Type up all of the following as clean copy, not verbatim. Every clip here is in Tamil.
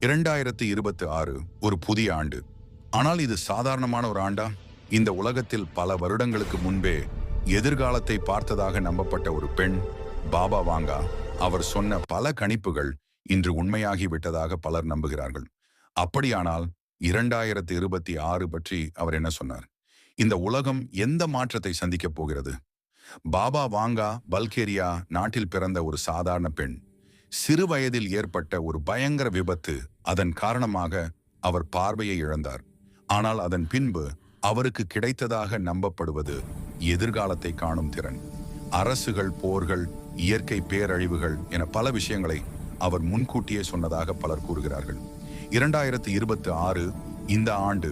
2026 ஒரு புதிய ஆண்டு. ஆனால் இது சாதாரணமான ஒரு ஆண்டா? இந்த உலகத்தில் பல வருடங்களுக்கு முன்பே எதிர்காலத்தை பார்த்ததாக நம்பப்பட்ட ஒரு பெண், பாபா வாங்கா, அவர் சொன்ன பல கணிப்புகள் இன்று உண்மையாகி விட்டதாக பலர் நம்புகிறார்கள். அப்படியானால் 2026 பற்றி அவர் என்ன சொன்னார்? இந்த உலகம் எந்த மாற்றத்தை சந்திக்கப் போகிறது? பாபா வாங்கா பல்கேரியா நாட்டில் பிறந்த ஒரு சாதாரண பெண். சிறு வயதில் ஏற்பட்ட ஒரு பயங்கர விபத்து, அதன் காரணமாக அவர் பார்வையை இழந்தார். ஆனால் அதன் பின்பு அவருக்கு கிடைத்ததாக நம்பப்படுவது எதிர்காலத்தை காணும் திறன். அரசுகள், போர்கள், இயற்கை பேரழிவுகள் என பல விஷயங்களை அவர் முன்கூட்டியே சொன்னதாக பலர் கூறுகிறார்கள். 2026 இந்த ஆண்டு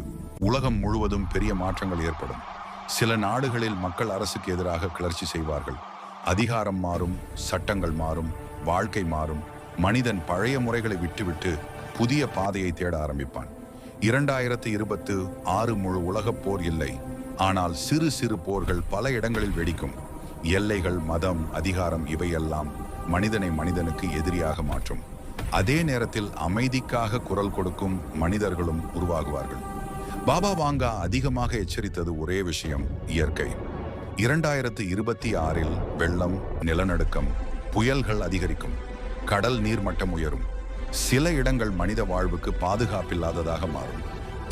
உலகம் முழுவதும் பெரிய மாற்றங்கள் ஏற்படும். சில நாடுகளில் மக்கள் அரசுக்கு எதிராக கிளர்ச்சி செய்வார்கள். அதிகாரம் மாறும், சட்டங்கள் மாறும், வாழ்க்கை மாறும். மனிதன் பழைய முறைகளை விட்டுவிட்டு புதிய பாதையை தேட ஆரம்பிப்பான். 2026 முழு உலகப் போர் இல்லை, ஆனால் சிறு சிறு போர்கள் பல இடங்களில் வெடிக்கும். எல்லைகள், மதம், அதிகாரம் இவையெல்லாம் மனிதனை மனிதனுக்கு எதிரியாக மாற்றும். அதே நேரத்தில் அமைதிக்காக குரல் கொடுக்கும் மனிதர்களும் உருவாகுவார்கள். பாபா வாங்கா அதிகமாக எச்சரித்தது ஒரே விஷயம்: இயற்கை. 2026 வெள்ளம், நிலநடுக்கம், புயல்கள் அதிகரிக்கும். கடல் நீர்மட்டம் உயரும். சில இடங்கள் மனித வாழ்வுக்கு பாதுகாப்பில்லாததாக மாறும்.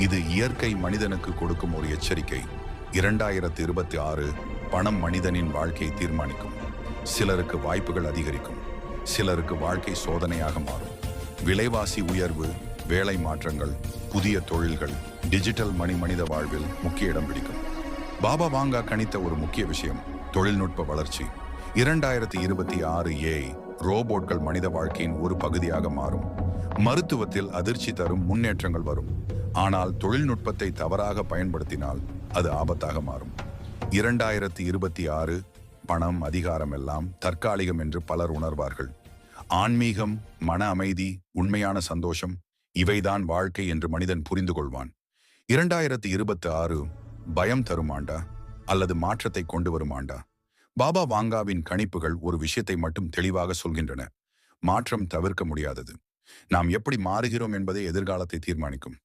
இது இயற்கை மனிதனுக்கு கொடுக்கும் ஒரு எச்சரிக்கை. 2026 பணம் மனிதனின் வாழ்க்கையை தீர்மானிக்கும். சிலருக்கு வாய்ப்புகள் அதிகரிக்கும், சிலருக்கு வாழ்க்கை சோதனையாக மாறும். விலைவாசி உயர்வு, வேலை மாற்றங்கள், புதிய தொழில்கள், டிஜிட்டல் மணி மனித வாழ்வில் முக்கிய இடம் பிடிக்கும். பாபா வாங்கா கணித்த ஒரு முக்கிய விஷயம்: தொழில்நுட்ப வளர்ச்சி. 2026 ரோபோட்கள் மனித வாழ்க்கையின் ஒரு பகுதியாக மாறும். மருத்துவத்தில் அதிர்ச்சி தரும் முன்னேற்றங்கள் வரும். ஆனால் தொழில்நுட்பத்தை தவறாக பயன்படுத்தினால் அது ஆபத்தாக மாறும். 2026 பணம், அதிகாரம் எல்லாம் தற்காலிகம் என்று பலர் உணர்வார்கள். ஆன்மீகம், மன அமைதி, உண்மையான சந்தோஷம் இவைதான் வாழ்க்கை என்று மனிதன் புரிந்து கொள்வான். 2026 பயம் தரும் ஆண்டா அல்லது மாற்றத்தை கொண்டு வரும் ஆண்டா? பாபா வாங்காவின் கணிப்புகள் ஒரு விஷயத்தை மட்டும் தெளிவாக சொல்கின்றன: மாற்றம் தவிர்க்க முடியாதது. நாம் எப்படி மாறுகிறோம் என்பதே எதிர்காலத்தை தீர்மானிக்கும்.